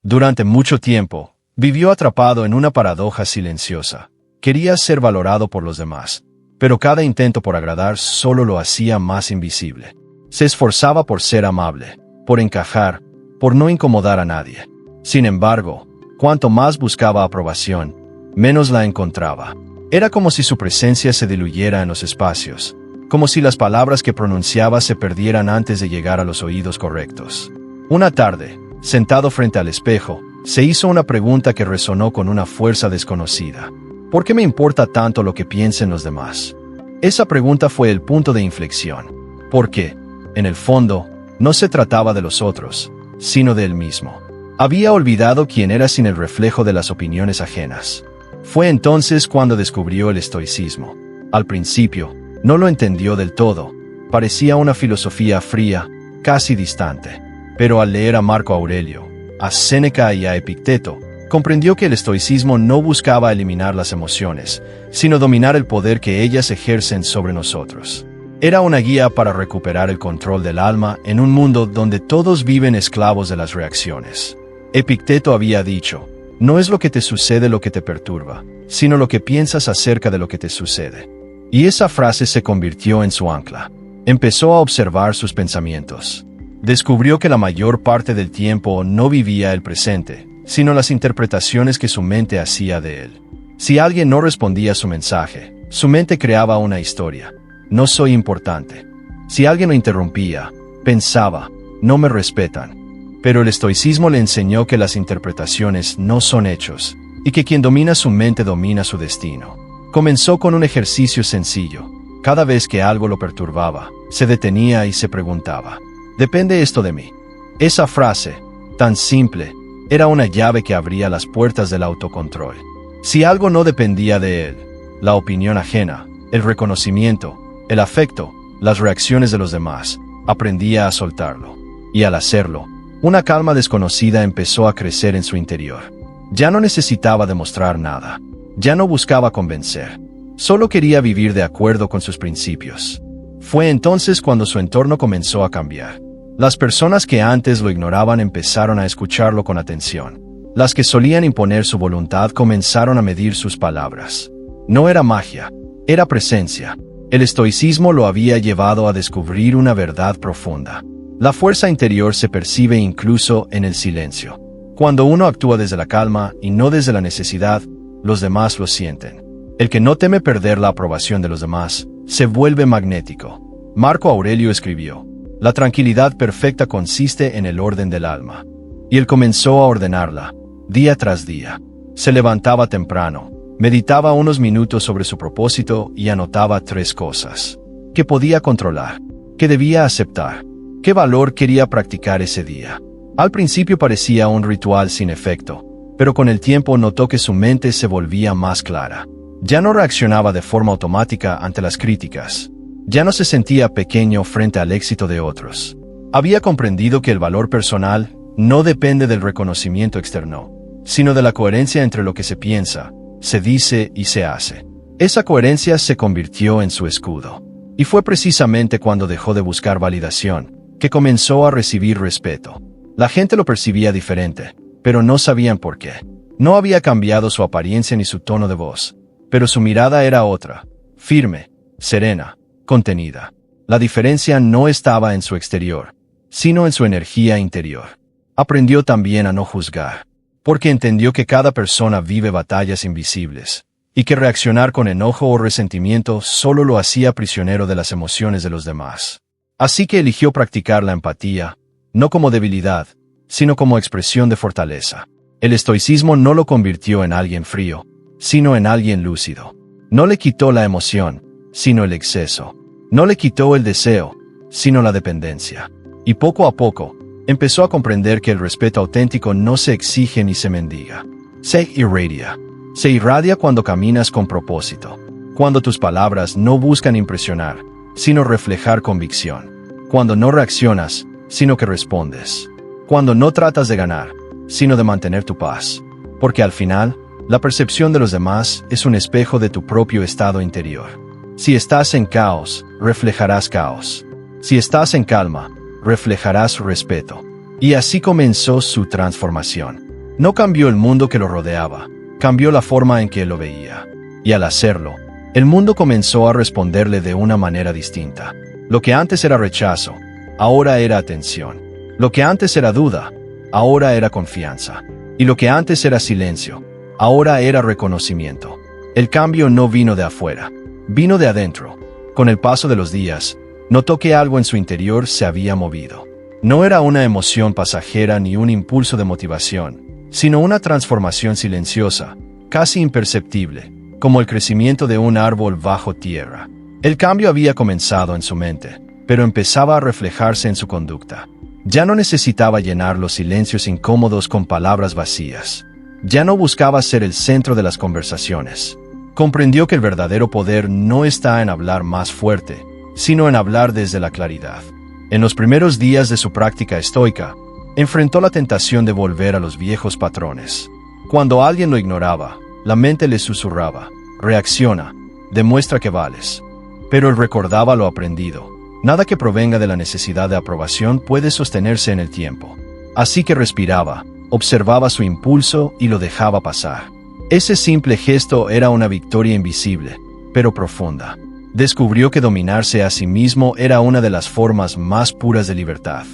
Durante mucho tiempo, vivió atrapado en una paradoja silenciosa. Quería ser valorado por los demás, pero cada intento por agradar solo lo hacía más invisible. Se esforzaba por ser amable, por encajar, por no incomodar a nadie. Sin embargo, cuanto más buscaba aprobación, menos la encontraba. Era como si su presencia se diluyera en los espacios, como si las palabras que pronunciaba se perdieran antes de llegar a los oídos correctos. Una tarde, sentado frente al espejo, se hizo una pregunta que resonó con una fuerza desconocida. ¿Por qué me importa tanto lo que piensen los demás? Esa pregunta fue el punto de inflexión, porque, en el fondo, no se trataba de los otros, sino de él mismo. Había olvidado quién era sin el reflejo de las opiniones ajenas. Fue entonces cuando descubrió el estoicismo. Al principio, no lo entendió del todo. Parecía una filosofía fría, casi distante. Pero al leer a Marco Aurelio, a Séneca y a Epicteto, comprendió que el estoicismo no buscaba eliminar las emociones, sino dominar el poder que ellas ejercen sobre nosotros. Era una guía para recuperar el control del alma en un mundo donde todos viven esclavos de las reacciones. Epicteto había dicho: no es lo que te sucede lo que te perturba, sino lo que piensas acerca de lo que te sucede. Y esa frase se convirtió en su ancla. Empezó a observar sus pensamientos. Descubrió que la mayor parte del tiempo no vivía el presente, sino las interpretaciones que su mente hacía de él. Si alguien no respondía a su mensaje, su mente creaba una historia: no soy importante. Si alguien lo interrumpía, pensaba: no me respetan. Pero el estoicismo le enseñó que las interpretaciones no son hechos, y que quien domina su mente domina su destino. Comenzó con un ejercicio sencillo. Cada vez que algo lo perturbaba, se detenía y se preguntaba: ¿depende esto de mí? Esa frase, tan simple, era una llave que abría las puertas del autocontrol. Si algo no dependía de él, la opinión ajena, el reconocimiento, el afecto, las reacciones de los demás, aprendía a soltarlo. Y al hacerlo, una calma desconocida empezó a crecer en su interior. Ya no necesitaba demostrar nada. Ya no buscaba convencer. Solo quería vivir de acuerdo con sus principios. Fue entonces cuando su entorno comenzó a cambiar. Las personas que antes lo ignoraban empezaron a escucharlo con atención. Las que solían imponer su voluntad comenzaron a medir sus palabras. No era magia, era presencia. El estoicismo lo había llevado a descubrir una verdad profunda. La fuerza interior se percibe incluso en el silencio. Cuando uno actúa desde la calma y no desde la necesidad, los demás lo sienten. El que no teme perder la aprobación de los demás, se vuelve magnético. Marco Aurelio escribió: la tranquilidad perfecta consiste en el orden del alma. Y él comenzó a ordenarla, día tras día. Se levantaba temprano, meditaba unos minutos sobre su propósito y anotaba 3 cosas que podía controlar, que debía aceptar, qué valor quería practicar ese día. Al principio parecía un ritual sin efecto, pero con el tiempo notó que su mente se volvía más clara. Ya no reaccionaba de forma automática ante las críticas. Ya no se sentía pequeño frente al éxito de otros. Había comprendido que el valor personal no depende del reconocimiento externo, sino de la coherencia entre lo que se piensa, se dice y se hace. Esa coherencia se convirtió en su escudo. Y fue precisamente cuando dejó de buscar validación, que comenzó a recibir respeto. La gente lo percibía diferente, pero no sabían por qué. No había cambiado su apariencia ni su tono de voz, pero su mirada era otra, firme, serena, contenida. La diferencia no estaba en su exterior, sino en su energía interior. Aprendió también a no juzgar, porque entendió que cada persona vive batallas invisibles, y que reaccionar con enojo o resentimiento solo lo hacía prisionero de las emociones de los demás. Así que eligió practicar la empatía, no como debilidad, sino como expresión de fortaleza. El estoicismo no lo convirtió en alguien frío, sino en alguien lúcido. No le quitó la emoción, sino el exceso. No le quitó el deseo, sino la dependencia. Y poco a poco, empezó a comprender que el respeto auténtico no se exige ni se mendiga. Se irradia. Se irradia cuando caminas con propósito. Cuando tus palabras no buscan impresionar, sino reflejar convicción. Cuando no reaccionas, sino que respondes. Cuando no tratas de ganar, sino de mantener tu paz. Porque al final, la percepción de los demás es un espejo de tu propio estado interior. Si estás en caos, reflejarás caos. Si estás en calma, reflejarás respeto. Y así comenzó su transformación. No cambió el mundo que lo rodeaba, cambió la forma en que él lo veía. Y al hacerlo, el mundo comenzó a responderle de una manera distinta. Lo que antes era rechazo, ahora era atención. Lo que antes era duda, ahora era confianza. Y lo que antes era silencio, ahora era reconocimiento. El cambio no vino de afuera, vino de adentro. Con el paso de los días, notó que algo en su interior se había movido. No era una emoción pasajera ni un impulso de motivación, sino una transformación silenciosa, casi imperceptible, como el crecimiento de un árbol bajo tierra. El cambio había comenzado en su mente, pero empezaba a reflejarse en su conducta. Ya no necesitaba llenar los silencios incómodos con palabras vacías. Ya no buscaba ser el centro de las conversaciones. Comprendió que el verdadero poder no está en hablar más fuerte, sino en hablar desde la claridad. En los primeros días de su práctica estoica, enfrentó la tentación de volver a los viejos patrones. Cuando alguien lo ignoraba, la mente le susurraba: reacciona, demuestra que vales. Pero él recordaba lo aprendido. Nada que provenga de la necesidad de aprobación puede sostenerse en el tiempo. Así que respiraba, observaba su impulso y lo dejaba pasar. Ese simple gesto era una victoria invisible, pero profunda. Descubrió que dominarse a sí mismo era una de las formas más puras de libertad.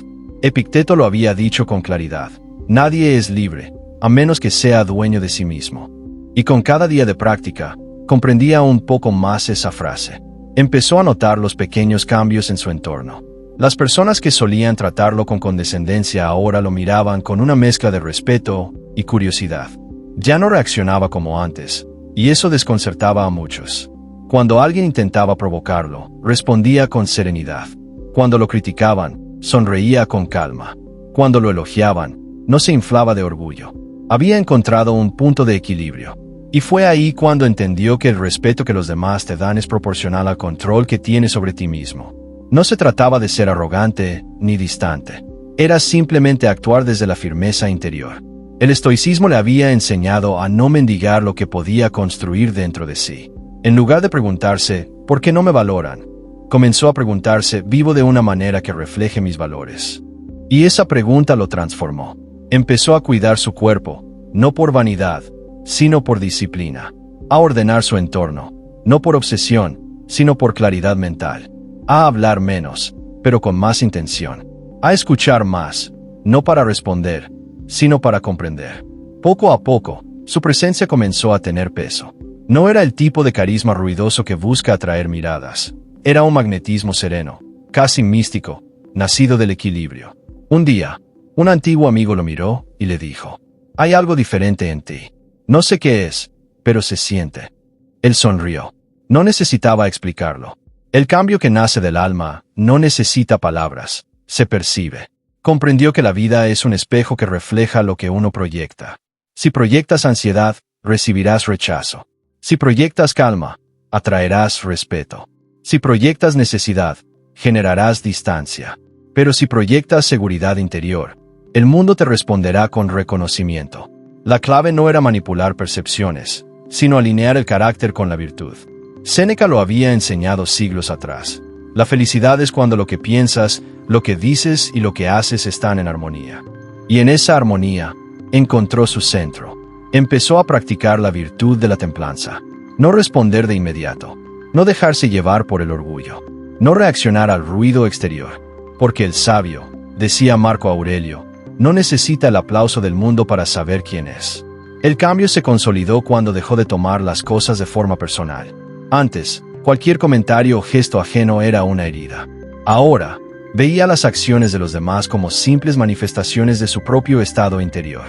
Epicteto lo había dicho con claridad: nadie es libre, a menos que sea dueño de sí mismo. Y con cada día de práctica, comprendía un poco más esa frase. Empezó a notar los pequeños cambios en su entorno. Las personas que solían tratarlo con condescendencia ahora lo miraban con una mezcla de respeto y curiosidad. Ya no reaccionaba como antes, y eso desconcertaba a muchos. Cuando alguien intentaba provocarlo, respondía con serenidad. Cuando lo criticaban, sonreía con calma. Cuando lo elogiaban, no se inflaba de orgullo. Había encontrado un punto de equilibrio. Y fue ahí cuando entendió que el respeto que los demás te dan es proporcional al control que tienes sobre ti mismo. No se trataba de ser arrogante ni distante. Era simplemente actuar desde la firmeza interior. El estoicismo le había enseñado a no mendigar lo que podía construir dentro de sí. En lugar de preguntarse, ¿por qué no me valoran?, comenzó a preguntarse, ¿vivo de una manera que refleje mis valores? Y esa pregunta lo transformó. Empezó a cuidar su cuerpo, no por vanidad, sino por disciplina. A ordenar su entorno, no por obsesión, sino por claridad mental. A hablar menos, pero con más intención. A escuchar más, no para responder, sino para comprender. Poco a poco, su presencia comenzó a tener peso. No era el tipo de carisma ruidoso que busca atraer miradas. Era un magnetismo sereno, casi místico, nacido del equilibrio. Un día, un antiguo amigo lo miró y le dijo: hay algo diferente en ti. No sé qué es, pero se siente. Él sonrió. No necesitaba explicarlo. El cambio que nace del alma no necesita palabras, se percibe. Comprendió que la vida es un espejo que refleja lo que uno proyecta. Si proyectas ansiedad, recibirás rechazo. Si proyectas calma, atraerás respeto. Si proyectas necesidad, generarás distancia. Pero si proyectas seguridad interior, el mundo te responderá con reconocimiento. La clave no era manipular percepciones, sino alinear el carácter con la virtud. Séneca lo había enseñado siglos atrás. La felicidad es cuando lo que piensas, lo que dices y lo que haces están en armonía. Y en esa armonía, encontró su centro. Empezó a practicar la virtud de la templanza. No responder de inmediato. No dejarse llevar por el orgullo. No reaccionar al ruido exterior. Porque el sabio, decía Marco Aurelio, no necesita el aplauso del mundo para saber quién es. El cambio se consolidó cuando dejó de tomar las cosas de forma personal. Antes, cualquier comentario o gesto ajeno era una herida. Ahora, veía las acciones de los demás como simples manifestaciones de su propio estado interior.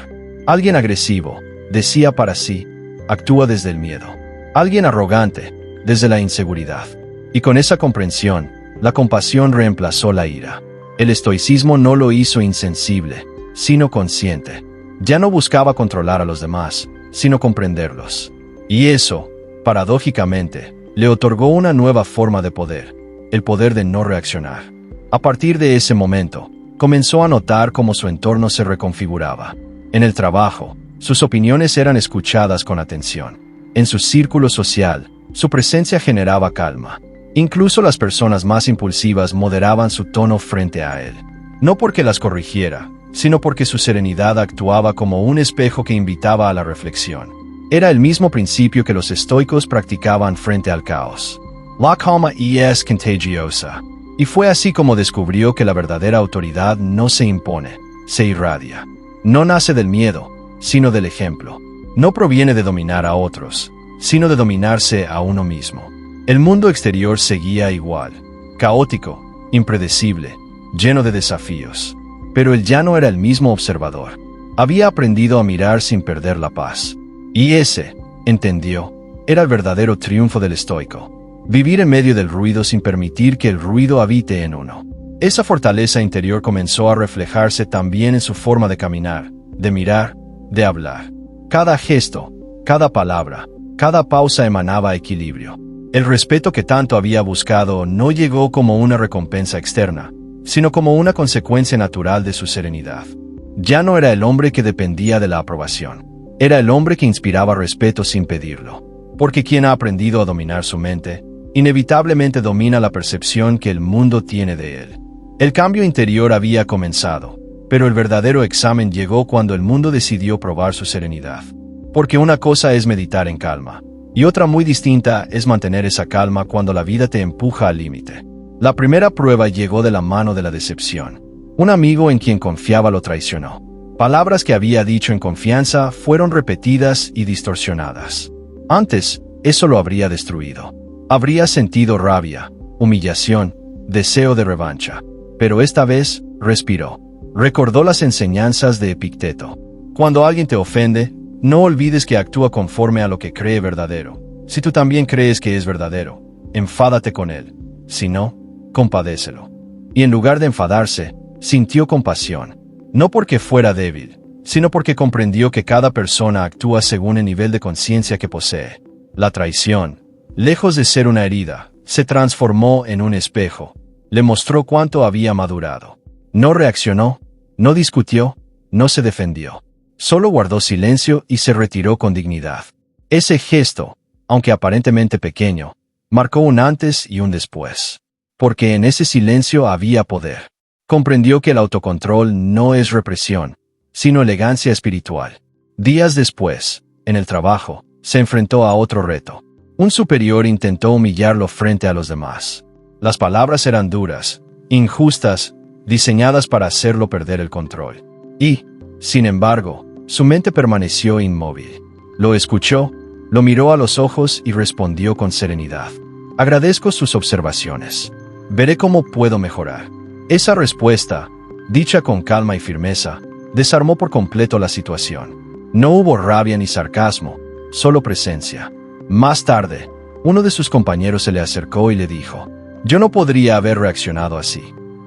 Alguien agresivo, decía para sí, actúa desde el miedo. Alguien arrogante, desde la inseguridad. Y con esa comprensión, la compasión reemplazó la ira. El estoicismo no lo hizo insensible, sino consciente. Ya no buscaba controlar a los demás, sino comprenderlos. Y eso, paradójicamente, le otorgó una nueva forma de poder, el poder de no reaccionar. A partir de ese momento, comenzó a notar cómo su entorno se reconfiguraba. En el trabajo, sus opiniones eran escuchadas con atención. En su círculo social, su presencia generaba calma. Incluso las personas más impulsivas moderaban su tono frente a él. No porque las corrigiera, sino porque su serenidad actuaba como un espejo que invitaba a la reflexión. Era el mismo principio que los estoicos practicaban frente al caos. La calma es contagiosa. Y fue así como descubrió que la verdadera autoridad no se impone, se irradia. No nace del miedo, sino del ejemplo. No proviene de dominar a otros, sino de dominarse a uno mismo. El mundo exterior seguía igual, caótico, impredecible, lleno de desafíos. Pero él ya no era el mismo observador. Había aprendido a mirar sin perder la paz. Y ese, entendió, era el verdadero triunfo del estoico. Vivir en medio del ruido sin permitir que el ruido habite en uno. Esa fortaleza interior comenzó a reflejarse también en su forma de caminar, de mirar, de hablar. Cada gesto, cada palabra, cada pausa emanaba equilibrio. El respeto que tanto había buscado no llegó como una recompensa externa, sino como una consecuencia natural de su serenidad. Ya no era el hombre que dependía de la aprobación. Era el hombre que inspiraba respeto sin pedirlo. Porque quien ha aprendido a dominar su mente, inevitablemente domina la percepción que el mundo tiene de él. El cambio interior había comenzado, pero el verdadero examen llegó cuando el mundo decidió probar su serenidad. Porque una cosa es meditar en calma, y otra muy distinta es mantener esa calma cuando la vida te empuja al límite. La primera prueba llegó de la mano de la decepción. Un amigo en quien confiaba lo traicionó. Palabras que había dicho en confianza fueron repetidas y distorsionadas. Antes, eso lo habría destruido. Habría sentido rabia, humillación, deseo de revancha. Pero esta vez, respiró. Recordó las enseñanzas de Epicteto. Cuando alguien te ofende, no olvides que actúa conforme a lo que cree verdadero. Si tú también crees que es verdadero, enfádate con él. Si no, compadécelo. Y en lugar de enfadarse, sintió compasión. No porque fuera débil, sino porque comprendió que cada persona actúa según el nivel de conciencia que posee. La traición, lejos de ser una herida, se transformó en un espejo. Le mostró cuánto había madurado. No reaccionó, no discutió, no se defendió. Solo guardó silencio y se retiró con dignidad. Ese gesto, aunque aparentemente pequeño, marcó un antes y un después. Porque en ese silencio había poder. Comprendió que el autocontrol no es represión, sino elegancia espiritual. Días después, en el trabajo, se enfrentó a otro reto. Un superior intentó humillarlo frente a los demás. Las palabras eran duras, injustas, diseñadas para hacerlo perder el control. Y, sin embargo, su mente permaneció inmóvil. Lo escuchó, lo miró a los ojos y respondió con serenidad. Agradezco sus observaciones. Veré cómo puedo mejorar. Esa respuesta, dicha con calma y firmeza, desarmó por completo la situación. No hubo rabia ni sarcasmo, solo presencia. Más tarde, uno de sus compañeros se le acercó y le dijo: «Yo no podría haber reaccionado así.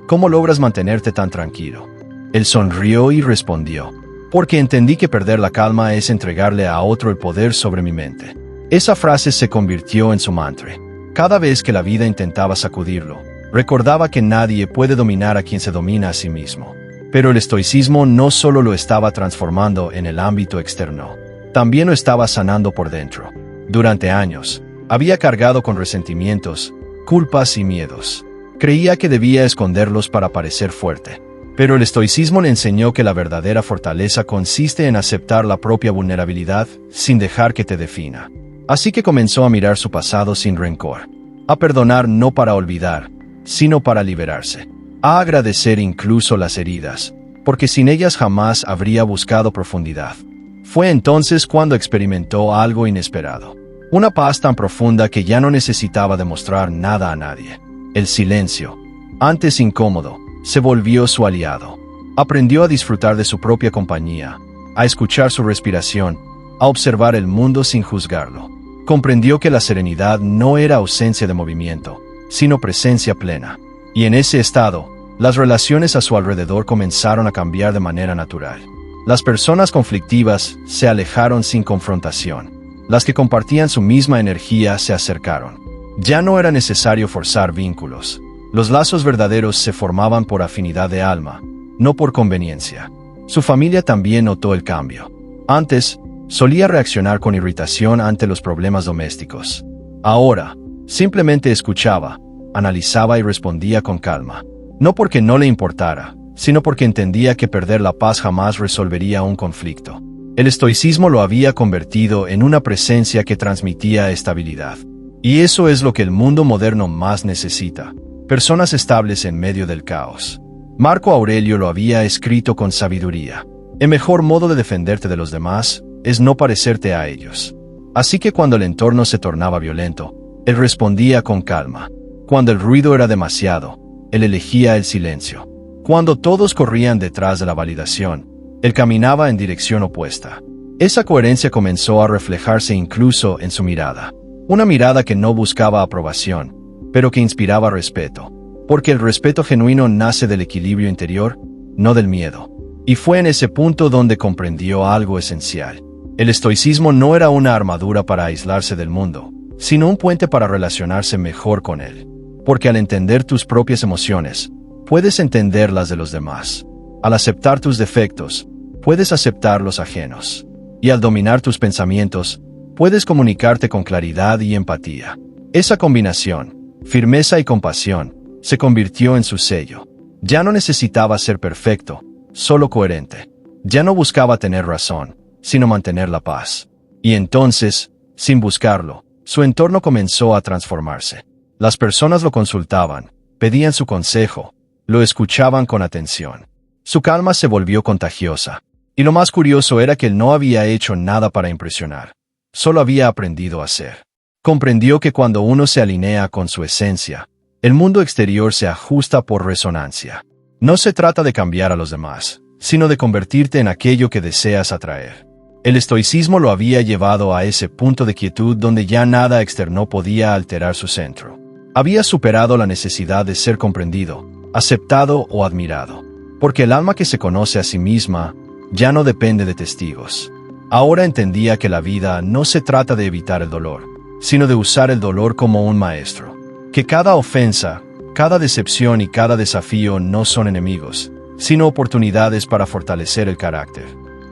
¿Cómo logras mantenerte tan tranquilo?» Él sonrió y respondió: «Porque entendí que perder la calma es entregarle a otro el poder sobre mi mente». Esa frase se convirtió en su mantra. Cada vez que la vida intentaba sacudirlo, recordaba que nadie puede dominar a quien se domina a sí mismo. Pero el estoicismo no solo lo estaba transformando en el ámbito externo, también lo estaba sanando por dentro. Durante años, había cargado con resentimientos, culpas y miedos. Creía que debía esconderlos para parecer fuerte. Pero el estoicismo le enseñó que la verdadera fortaleza consiste en aceptar la propia vulnerabilidad sin dejar que te defina. Así que comenzó a mirar su pasado sin rencor, a perdonar no para olvidar, sino para liberarse, a agradecer incluso las heridas, porque sin ellas jamás habría buscado profundidad. Fue entonces cuando experimentó algo inesperado, una paz tan profunda que ya no necesitaba demostrar nada a nadie. El silencio, antes incómodo, se volvió su aliado. Aprendió a disfrutar de su propia compañía, a escuchar su respiración, a observar el mundo sin juzgarlo. Comprendió que la serenidad no era ausencia de movimiento, sino presencia plena. Y en ese estado, las relaciones a su alrededor comenzaron a cambiar de manera natural. Las personas conflictivas se alejaron sin confrontación. Las que compartían su misma energía se acercaron. Ya no era necesario forzar vínculos. Los lazos verdaderos se formaban por afinidad de alma, no por conveniencia. Su familia también notó el cambio. Antes, solía reaccionar con irritación ante los problemas domésticos. Ahora, simplemente escuchaba, analizaba y respondía con calma. No porque no le importara, sino porque entendía que perder la paz jamás resolvería un conflicto. El estoicismo lo había convertido en una presencia que transmitía estabilidad. Y eso es lo que el mundo moderno más necesita: personas estables en medio del caos. Marco Aurelio lo había escrito con sabiduría: el mejor modo de defenderte de los demás es no parecerte a ellos. Así que cuando el entorno se tornaba violento, él respondía con calma. Cuando el ruido era demasiado, él elegía el silencio. Cuando todos corrían detrás de la validación, él caminaba en dirección opuesta. Esa coherencia comenzó a reflejarse incluso en su mirada. Una mirada que no buscaba aprobación, pero que inspiraba respeto. Porque el respeto genuino nace del equilibrio interior, no del miedo. Y fue en ese punto donde comprendió algo esencial. El estoicismo no era una armadura para aislarse del mundo, sino un puente para relacionarse mejor con él. Porque al entender tus propias emociones, puedes entender las de los demás. Al aceptar tus defectos, puedes aceptar los ajenos. Y al dominar tus pensamientos, puedes comunicarte con claridad y empatía. Esa combinación, firmeza y compasión, se convirtió en su sello. Ya no necesitaba ser perfecto, solo coherente. Ya no buscaba tener razón, sino mantener la paz. Y entonces, sin buscarlo, su entorno comenzó a transformarse. Las personas lo consultaban, pedían su consejo, lo escuchaban con atención. Su calma se volvió contagiosa. Y lo más curioso era que él no había hecho nada para impresionar. Solo había aprendido a ser. Comprendió que cuando uno se alinea con su esencia, el mundo exterior se ajusta por resonancia. No se trata de cambiar a los demás, sino de convertirte en aquello que deseas atraer. El estoicismo lo había llevado a ese punto de quietud donde ya nada externo podía alterar su centro. Había superado la necesidad de ser comprendido, aceptado o admirado. Porque el alma que se conoce a sí misma ya no depende de testigos. Ahora entendía que la vida no se trata de evitar el dolor, sino de usar el dolor como un maestro. Que cada ofensa, cada decepción y cada desafío no son enemigos, sino oportunidades para fortalecer el carácter.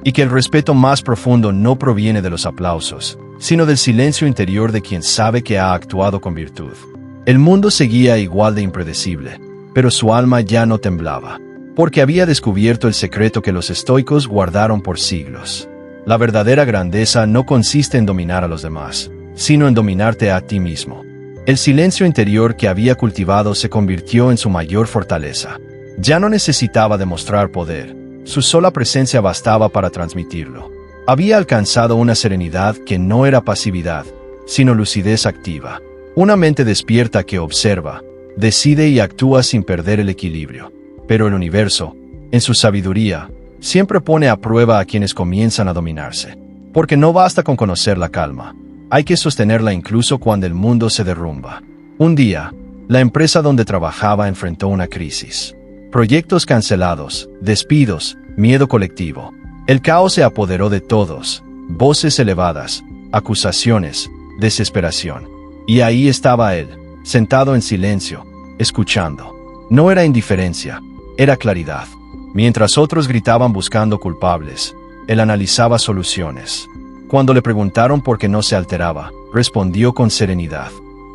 Y que el respeto más profundo no proviene de los aplausos, sino del silencio interior de quien sabe que ha actuado con virtud. El mundo seguía igual de impredecible, pero su alma ya no temblaba. Porque había descubierto el secreto que los estoicos guardaron por siglos. La verdadera grandeza no consiste en dominar a los demás, sino en dominarte a ti mismo. El silencio interior que había cultivado se convirtió en su mayor fortaleza. Ya no necesitaba demostrar poder, su sola presencia bastaba para transmitirlo. Había alcanzado una serenidad que no era pasividad, sino lucidez activa. Una mente despierta que observa, decide y actúa sin perder el equilibrio. Pero el universo, en su sabiduría, siempre pone a prueba a quienes comienzan a dominarse. Porque no basta con conocer la calma, hay que sostenerla incluso cuando el mundo se derrumba. Un día, la empresa donde trabajaba enfrentó una crisis. Proyectos cancelados, despidos, miedo colectivo. El caos se apoderó de todos, voces elevadas, acusaciones, desesperación. Y ahí estaba él, sentado en silencio, escuchando. No era indiferencia, era claridad. Mientras otros gritaban buscando culpables, él analizaba soluciones. Cuando le preguntaron por qué no se alteraba, respondió con serenidad: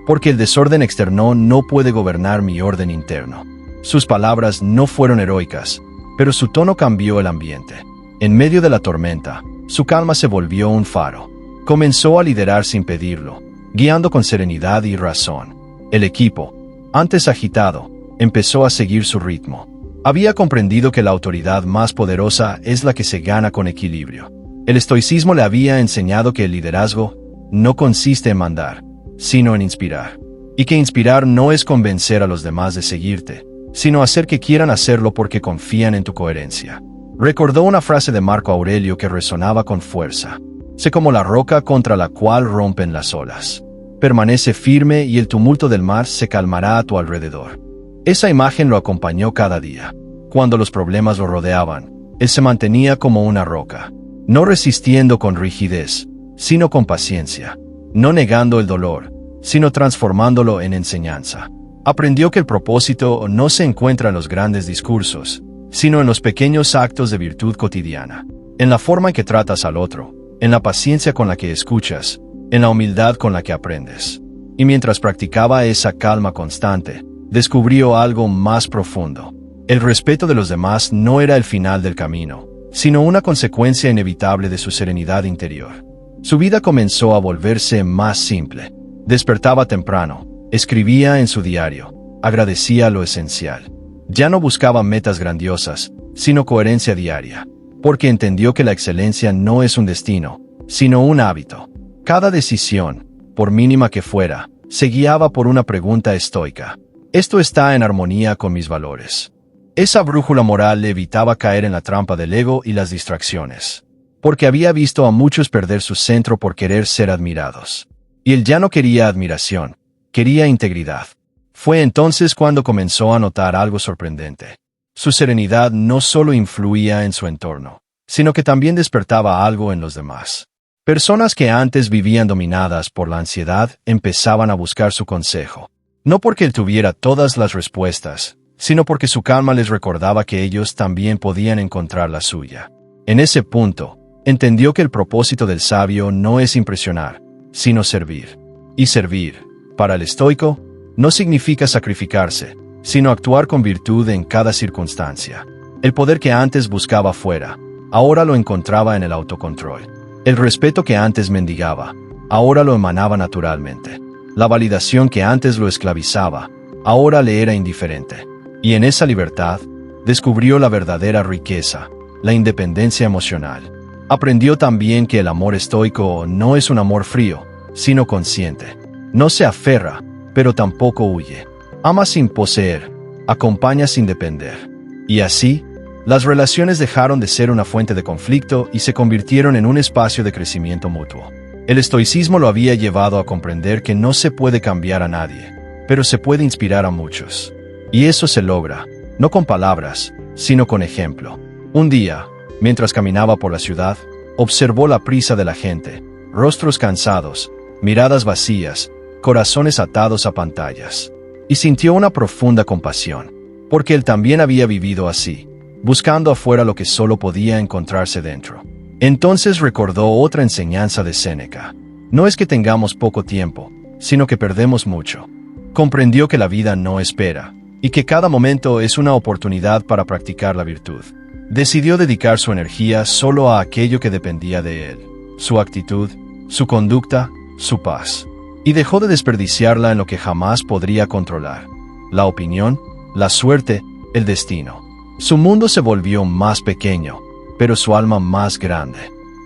porque el desorden externo no puede gobernar mi orden interno. Sus palabras no fueron heroicas, pero su tono cambió el ambiente. En medio de la tormenta, su calma se volvió un faro. Comenzó a liderar sin pedirlo, guiando con serenidad y razón. El equipo, antes agitado, empezó a seguir su ritmo. Había comprendido que la autoridad más poderosa es la que se gana con equilibrio. El estoicismo le había enseñado que el liderazgo no consiste en mandar, sino en inspirar. Y que inspirar no es convencer a los demás de seguirte, sino hacer que quieran hacerlo porque confían en tu coherencia. Recordó una frase de Marco Aurelio que resonaba con fuerza: sé como la roca contra la cual rompen las olas. Permanece firme y el tumulto del mar se calmará a tu alrededor. Esa imagen lo acompañó cada día. Cuando los problemas lo rodeaban, él se mantenía como una roca, no resistiendo con rigidez, sino con paciencia, no negando el dolor, sino transformándolo en enseñanza. Aprendió que el propósito no se encuentra en los grandes discursos, sino en los pequeños actos de virtud cotidiana, en la forma en que tratas al otro, en la paciencia con la que escuchas, en la humildad con la que aprendes. Y mientras practicaba esa calma constante, descubrió algo más profundo. El respeto de los demás no era el final del camino, sino una consecuencia inevitable de su serenidad interior. Su vida comenzó a volverse más simple. Despertaba temprano, escribía en su diario, agradecía lo esencial. Ya no buscaba metas grandiosas, sino coherencia diaria, porque entendió que la excelencia no es un destino, sino un hábito. Cada decisión, por mínima que fuera, se guiaba por una pregunta estoica. ¿Esto está en armonía con mis valores? Esa brújula moral le evitaba caer en la trampa del ego y las distracciones, porque había visto a muchos perder su centro por querer ser admirados. Y él ya no quería admiración, quería integridad. Fue entonces cuando comenzó a notar algo sorprendente. Su serenidad no solo influía en su entorno, sino que también despertaba algo en los demás. Personas que antes vivían dominadas por la ansiedad empezaban a buscar su consejo, no porque él tuviera todas las respuestas, sino porque su calma les recordaba que ellos también podían encontrar la suya. En ese punto, entendió que el propósito del sabio no es impresionar, sino servir. Y servir, para el estoico, no significa sacrificarse, sino actuar con virtud en cada circunstancia. El poder que antes buscaba fuera, ahora lo encontraba en el autocontrol. El respeto que antes mendigaba, ahora lo emanaba naturalmente. La validación que antes lo esclavizaba, ahora le era indiferente. Y en esa libertad, descubrió la verdadera riqueza, la independencia emocional. Aprendió también que el amor estoico no es un amor frío, sino consciente. No se aferra, pero tampoco huye. Ama sin poseer, acompaña sin depender. Y así, las relaciones dejaron de ser una fuente de conflicto y se convirtieron en un espacio de crecimiento mutuo. El estoicismo lo había llevado a comprender que no se puede cambiar a nadie, pero se puede inspirar a muchos. Y eso se logra, no con palabras, sino con ejemplo. Un día, mientras caminaba por la ciudad, observó la prisa de la gente, rostros cansados, miradas vacías, corazones atados a pantallas. Y sintió una profunda compasión, porque él también había vivido así, buscando afuera lo que solo podía encontrarse dentro. Entonces recordó otra enseñanza de Séneca. No es que tengamos poco tiempo, sino que perdemos mucho. Comprendió que la vida no espera, y que cada momento es una oportunidad para practicar la virtud. Decidió dedicar su energía solo a aquello que dependía de él, su actitud, su conducta, su paz. Y dejó de desperdiciarla en lo que jamás podría controlar: la opinión, la suerte, el destino. Su mundo se volvió más pequeño, pero su alma más grande.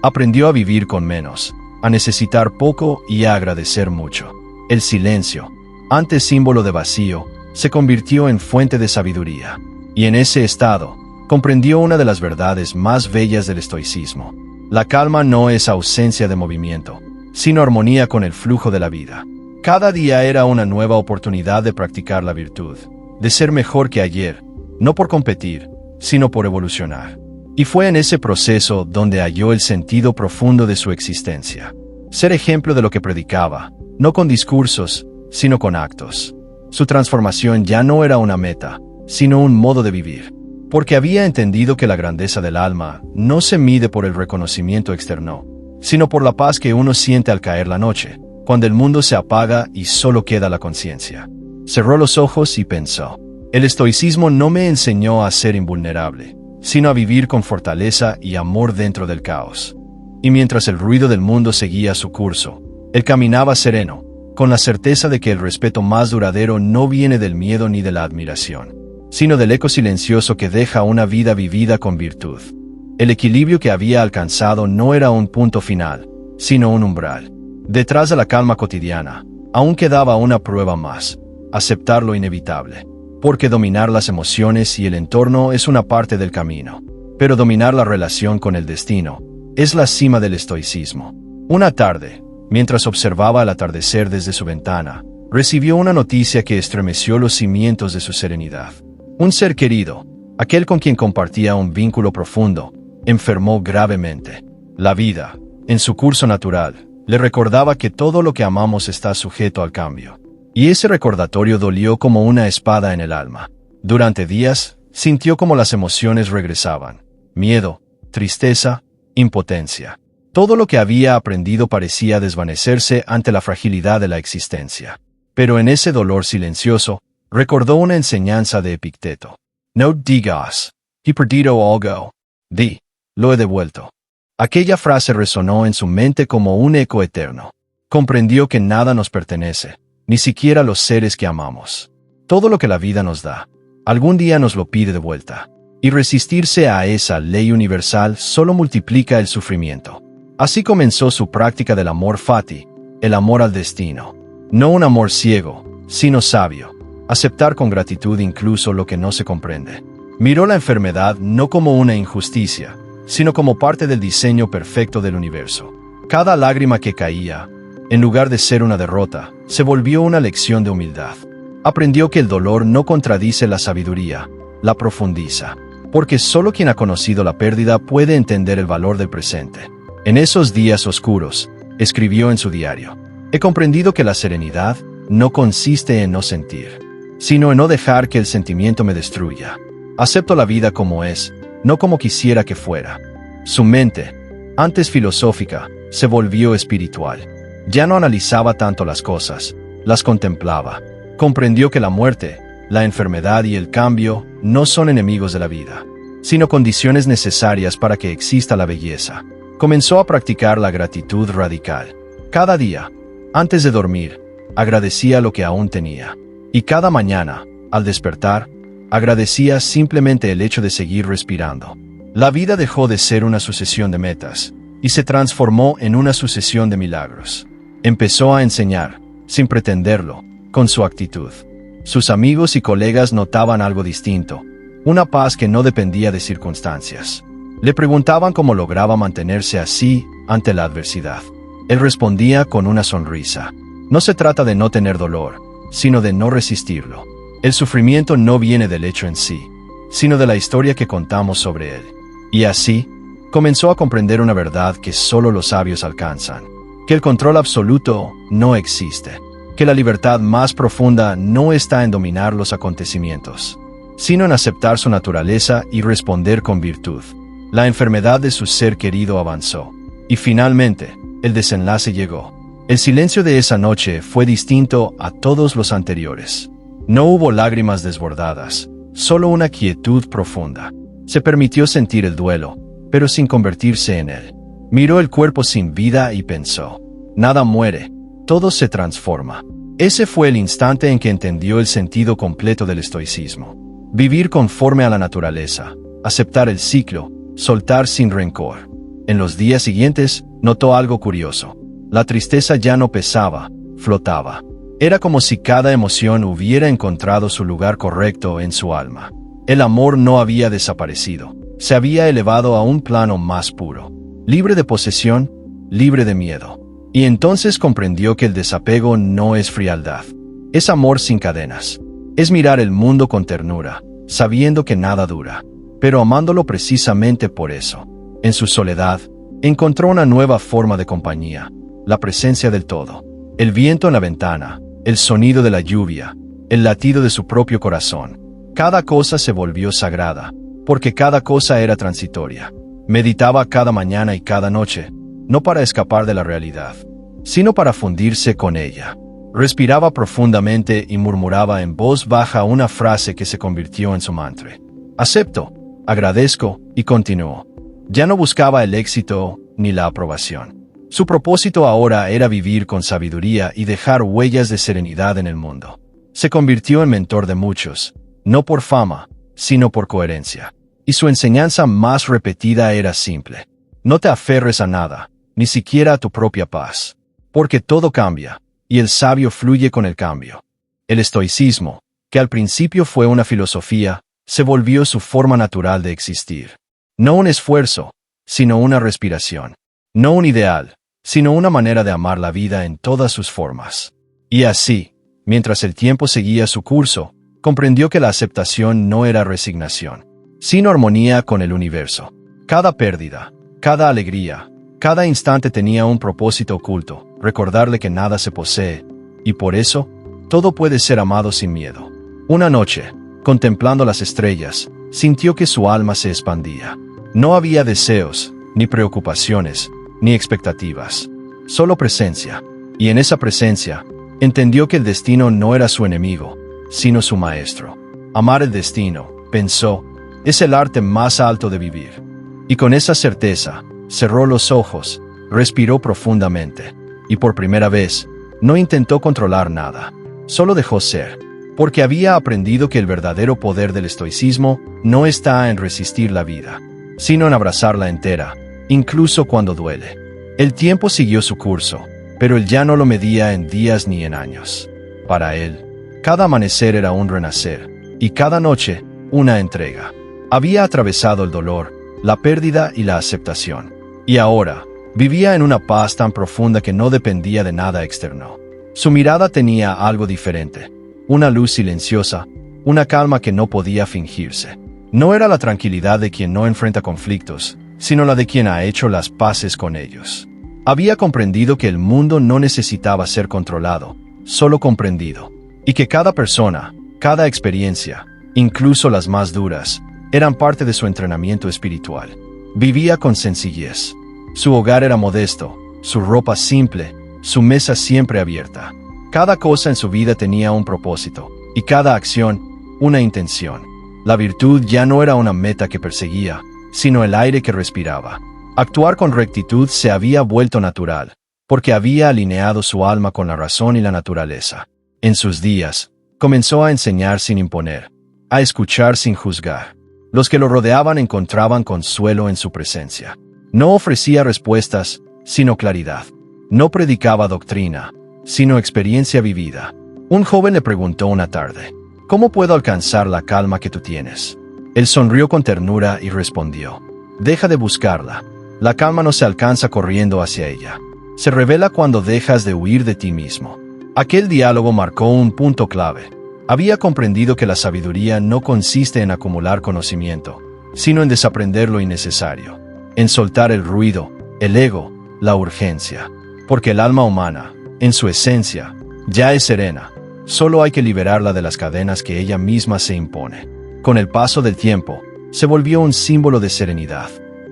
Aprendió a vivir con menos, a necesitar poco y a agradecer mucho. El silencio, antes símbolo de vacío, se convirtió en fuente de sabiduría. Y en ese estado, comprendió una de las verdades más bellas del estoicismo. La calma no es ausencia de movimiento, sino armonía con el flujo de la vida. Cada día era una nueva oportunidad de practicar la virtud, de ser mejor que ayer, no por competir, sino por evolucionar. Y fue en ese proceso donde halló el sentido profundo de su existencia. Ser ejemplo de lo que predicaba, no con discursos, sino con actos. Su transformación ya no era una meta, sino un modo de vivir, porque había entendido que la grandeza del alma no se mide por el reconocimiento externo, sino por la paz que uno siente al caer la noche, cuando el mundo se apaga y solo queda la conciencia. Cerró los ojos y pensó: el estoicismo no me enseñó a ser invulnerable, sino a vivir con fortaleza y amor dentro del caos. Y mientras el ruido del mundo seguía su curso, él caminaba sereno, con la certeza de que el respeto más duradero no viene del miedo ni de la admiración, sino del eco silencioso que deja una vida vivida con virtud. El equilibrio que había alcanzado no era un punto final, sino un umbral. Detrás de la calma cotidiana, aún quedaba una prueba más: aceptar lo inevitable. Porque dominar las emociones y el entorno es una parte del camino, pero dominar la relación con el destino es la cima del estoicismo. Una tarde, mientras observaba el atardecer desde su ventana, recibió una noticia que estremeció los cimientos de su serenidad. Un ser querido, aquel con quien compartía un vínculo profundo, enfermó gravemente. La vida, en su curso natural, le recordaba que todo lo que amamos está sujeto al cambio. Y ese recordatorio dolió como una espada en el alma. Durante días, sintió como las emociones regresaban: miedo, tristeza, impotencia. Todo lo que había aprendido parecía desvanecerse ante la fragilidad de la existencia. Pero en ese dolor silencioso, recordó una enseñanza de Epicteto. No digas, he perdido algo. Di, lo he devuelto. Aquella frase resonó en su mente como un eco eterno. Comprendió que nada nos pertenece, ni siquiera los seres que amamos. Todo lo que la vida nos da, algún día nos lo pide de vuelta. Y resistirse a esa ley universal solo multiplica el sufrimiento. Así comenzó su práctica del amor fati, el amor al destino. No un amor ciego, sino sabio. Aceptar con gratitud incluso lo que no se comprende. Miró la enfermedad no como una injusticia, sino como parte del diseño perfecto del universo. Cada lágrima que caía, en lugar de ser una derrota, se volvió una lección de humildad. Aprendió que el dolor no contradice la sabiduría, la profundiza. Porque solo quien ha conocido la pérdida puede entender el valor del presente. En esos días oscuros, escribió en su diario, he comprendido que la serenidad no consiste en no sentir, sino en no dejar que el sentimiento me destruya. Acepto la vida como es, no como quisiera que fuera. Su mente, antes filosófica, se volvió espiritual. Ya no analizaba tanto las cosas, las contemplaba. Comprendió que la muerte, la enfermedad y el cambio no son enemigos de la vida, sino condiciones necesarias para que exista la belleza. Comenzó a practicar la gratitud radical. Cada día, antes de dormir, agradecía lo que aún tenía. Y cada mañana, al despertar, agradecía simplemente el hecho de seguir respirando. La vida dejó de ser una sucesión de metas, y se transformó en una sucesión de milagros. Empezó a enseñar, sin pretenderlo, con su actitud. Sus amigos y colegas notaban algo distinto, una paz que no dependía de circunstancias. Le preguntaban cómo lograba mantenerse así ante la adversidad. Él respondía con una sonrisa. No se trata de no tener dolor, sino de no resistirlo. El sufrimiento no viene del hecho en sí, sino de la historia que contamos sobre él. Y así, comenzó a comprender una verdad que solo los sabios alcanzan, que el control absoluto no existe. Que la libertad más profunda no está en dominar los acontecimientos, sino en aceptar su naturaleza y responder con virtud. La enfermedad de su ser querido avanzó, y finalmente, el desenlace llegó. El silencio de esa noche fue distinto a todos los anteriores. No hubo lágrimas desbordadas, solo una quietud profunda. Se permitió sentir el duelo, pero sin convertirse en él. Miró el cuerpo sin vida y pensó, nada muere. Todo se transforma. Ese fue el instante en que entendió el sentido completo del estoicismo. Vivir conforme a la naturaleza, aceptar el ciclo, soltar sin rencor. En los días siguientes, notó algo curioso. La tristeza ya no pesaba, flotaba. Era como si cada emoción hubiera encontrado su lugar correcto en su alma. El amor no había desaparecido, se había elevado a un plano más puro. Libre de posesión, libre de miedo. Y entonces comprendió que el desapego no es frialdad, es amor sin cadenas. Es mirar el mundo con ternura, sabiendo que nada dura, pero amándolo precisamente por eso. En su soledad, encontró una nueva forma de compañía, la presencia del todo. El viento en la ventana, el sonido de la lluvia, el latido de su propio corazón. Cada cosa se volvió sagrada, porque cada cosa era transitoria. Meditaba cada mañana y cada noche, no para escapar de la realidad, sino para fundirse con ella. Respiraba profundamente y murmuraba en voz baja una frase que se convirtió en su mantra. Acepto, agradezco, y continuó. Ya no buscaba el éxito ni la aprobación. Su propósito ahora era vivir con sabiduría y dejar huellas de serenidad en el mundo. Se convirtió en mentor de muchos, no por fama, sino por coherencia. Y su enseñanza más repetida era simple. No te aferres a nada, ni siquiera a tu propia paz, porque todo cambia, y el sabio fluye con el cambio. El estoicismo, que al principio fue una filosofía, se volvió su forma natural de existir. No un esfuerzo, sino una respiración. No un ideal, sino una manera de amar la vida en todas sus formas. Y así, mientras el tiempo seguía su curso, comprendió que la aceptación no era resignación, sino armonía con el universo. Cada pérdida, cada alegría, cada instante tenía un propósito oculto, recordarle que nada se posee, y por eso, todo puede ser amado sin miedo. Una noche, contemplando las estrellas, sintió que su alma se expandía. No había deseos, ni preocupaciones, ni expectativas, solo presencia. Y en esa presencia, entendió que el destino no era su enemigo, sino su maestro. Amar el destino, pensó, es el arte más alto de vivir. Y con esa certeza, cerró los ojos, respiró profundamente, y por primera vez, no intentó controlar nada. Solo dejó ser, porque había aprendido que el verdadero poder del estoicismo no está en resistir la vida, sino en abrazarla entera, incluso cuando duele. El tiempo siguió su curso, pero él ya no lo medía en días ni en años. Para él, cada amanecer era un renacer, y cada noche, una entrega. Había atravesado el dolor, la pérdida y la aceptación, y ahora, vivía en una paz tan profunda que no dependía de nada externo. Su mirada tenía algo diferente, una luz silenciosa, una calma que no podía fingirse. No era la tranquilidad de quien no enfrenta conflictos, sino la de quien ha hecho las paces con ellos. Había comprendido que el mundo no necesitaba ser controlado, solo comprendido, y que cada persona, cada experiencia, incluso las más duras, eran parte de su entrenamiento espiritual. Vivía con sencillez. Su hogar era modesto, su ropa simple, su mesa siempre abierta. Cada cosa en su vida tenía un propósito, y cada acción, una intención. La virtud ya no era una meta que perseguía, sino el aire que respiraba. Actuar con rectitud se había vuelto natural, porque había alineado su alma con la razón y la naturaleza. En sus días, comenzó a enseñar sin imponer, a escuchar sin juzgar. Los que lo rodeaban encontraban consuelo en su presencia. No ofrecía respuestas, sino claridad. No predicaba doctrina, sino experiencia vivida. Un joven le preguntó una tarde, ¿cómo puedo alcanzar la calma que tú tienes? Él sonrió con ternura y respondió, deja de buscarla. La calma no se alcanza corriendo hacia ella. Se revela cuando dejas de huir de ti mismo. Aquel diálogo marcó un punto clave. Había comprendido que la sabiduría no consiste en acumular conocimiento, sino en desaprender lo innecesario, en soltar el ruido, el ego, la urgencia. Porque el alma humana, en su esencia, ya es serena. Solo hay que liberarla de las cadenas que ella misma se impone. Con el paso del tiempo, se volvió un símbolo de serenidad.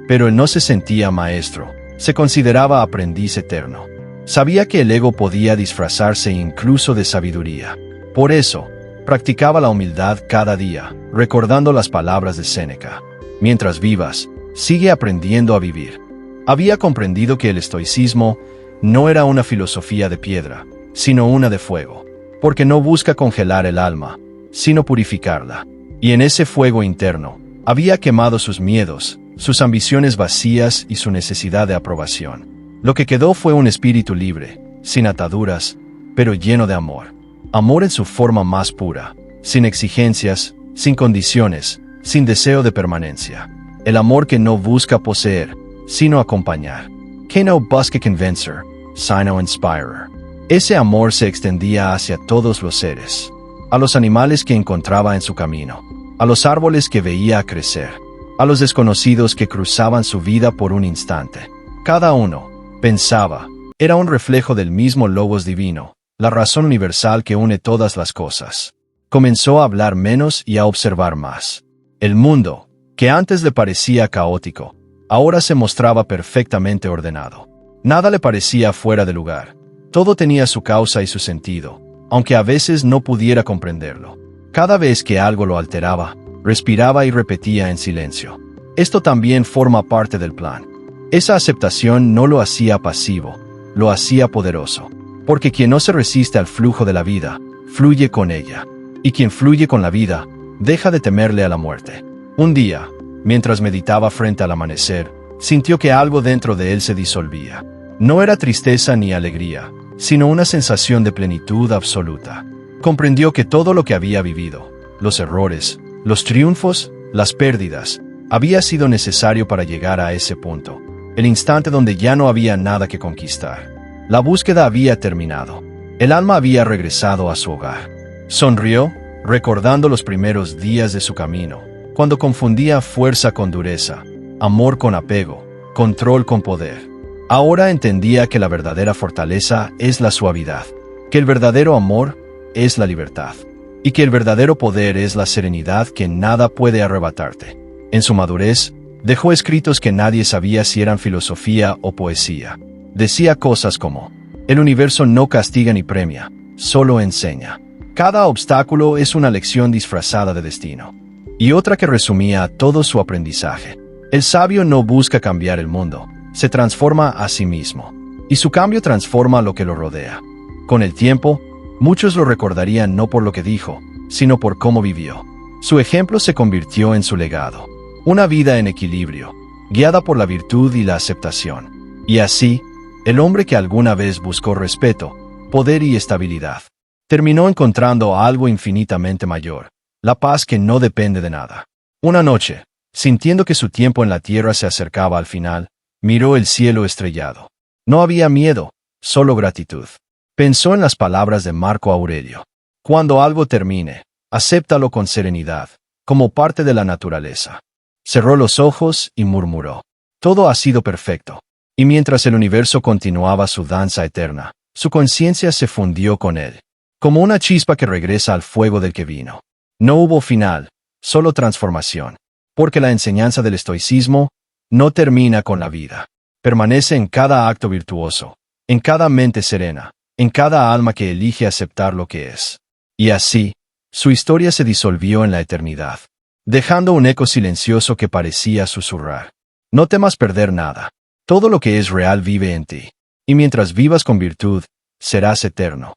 Pero él no se sentía maestro, se consideraba aprendiz eterno. Sabía que el ego podía disfrazarse incluso de sabiduría. Por eso, practicaba la humildad cada día, recordando las palabras de Séneca. Mientras vivas, sigue aprendiendo a vivir. Había comprendido que el estoicismo no era una filosofía de piedra, sino una de fuego, porque no busca congelar el alma, sino purificarla. Y en ese fuego interno, había quemado sus miedos, sus ambiciones vacías y su necesidad de aprobación. Lo que quedó fue un espíritu libre, sin ataduras, pero lleno de amor. Amor en su forma más pura, sin exigencias, sin condiciones, sin deseo de permanencia. El amor que no busca poseer, sino acompañar. Que no busca convencer, sino inspirar. Ese amor se extendía hacia todos los seres, a los animales que encontraba en su camino, a los árboles que veía crecer, a los desconocidos que cruzaban su vida por un instante. Cada uno, pensaba, era un reflejo del mismo logos divino, la razón universal que une todas las cosas. Comenzó a hablar menos y a observar más. El mundo, que antes le parecía caótico, ahora se mostraba perfectamente ordenado. Nada le parecía fuera de lugar. Todo tenía su causa y su sentido, aunque a veces no pudiera comprenderlo. Cada vez que algo lo alteraba, respiraba y repetía en silencio. Esto también forma parte del plan. Esa aceptación no lo hacía pasivo, lo hacía poderoso. Porque quien no se resiste al flujo de la vida, fluye con ella. Y quien fluye con la vida, deja de temerle a la muerte. Un día, mientras meditaba frente al amanecer, sintió que algo dentro de él se disolvía. No era tristeza ni alegría, sino una sensación de plenitud absoluta. Comprendió que todo lo que había vivido, los errores, los triunfos, las pérdidas, había sido necesario para llegar a ese punto, el instante donde ya no había nada que conquistar. La búsqueda había terminado. El alma había regresado a su hogar. Sonrió, recordando los primeros días de su camino, cuando confundía fuerza con dureza, amor con apego, control con poder. Ahora entendía que la verdadera fortaleza es la suavidad, que el verdadero amor es la libertad, y que el verdadero poder es la serenidad que nada puede arrebatarte. En su madurez, dejó escritos que nadie sabía si eran filosofía o poesía. Decía cosas como, el universo no castiga ni premia, solo enseña. Cada obstáculo es una lección disfrazada de destino. y otra que resumía todo su aprendizaje. El sabio no busca cambiar el mundo, se transforma a sí mismo, y su cambio transforma lo que lo rodea. Con el tiempo, muchos lo recordarían no por lo que dijo, sino por cómo vivió. Su ejemplo se convirtió en su legado. Una vida en equilibrio, guiada por la virtud y la aceptación. Y así, el hombre que alguna vez buscó respeto, poder y estabilidad, terminó encontrando algo infinitamente mayor, la paz que no depende de nada. Una noche, sintiendo que su tiempo en la tierra se acercaba al final, miró el cielo estrellado. No había miedo, solo gratitud. Pensó en las palabras de Marco Aurelio. Cuando algo termine, acéptalo con serenidad, como parte de la naturaleza. Cerró los ojos y murmuró: todo ha sido perfecto. Y mientras el universo continuaba su danza eterna, su conciencia se fundió con él, como una chispa que regresa al fuego del que vino. No hubo final, solo transformación. Porque la enseñanza del estoicismo no termina con la vida. Permanece en cada acto virtuoso, en cada mente serena, en cada alma que elige aceptar lo que es. Y así, su historia se disolvió en la eternidad, dejando un eco silencioso que parecía susurrar: no temas perder nada. Todo lo que es real vive en ti. Y mientras vivas con virtud, serás eterno.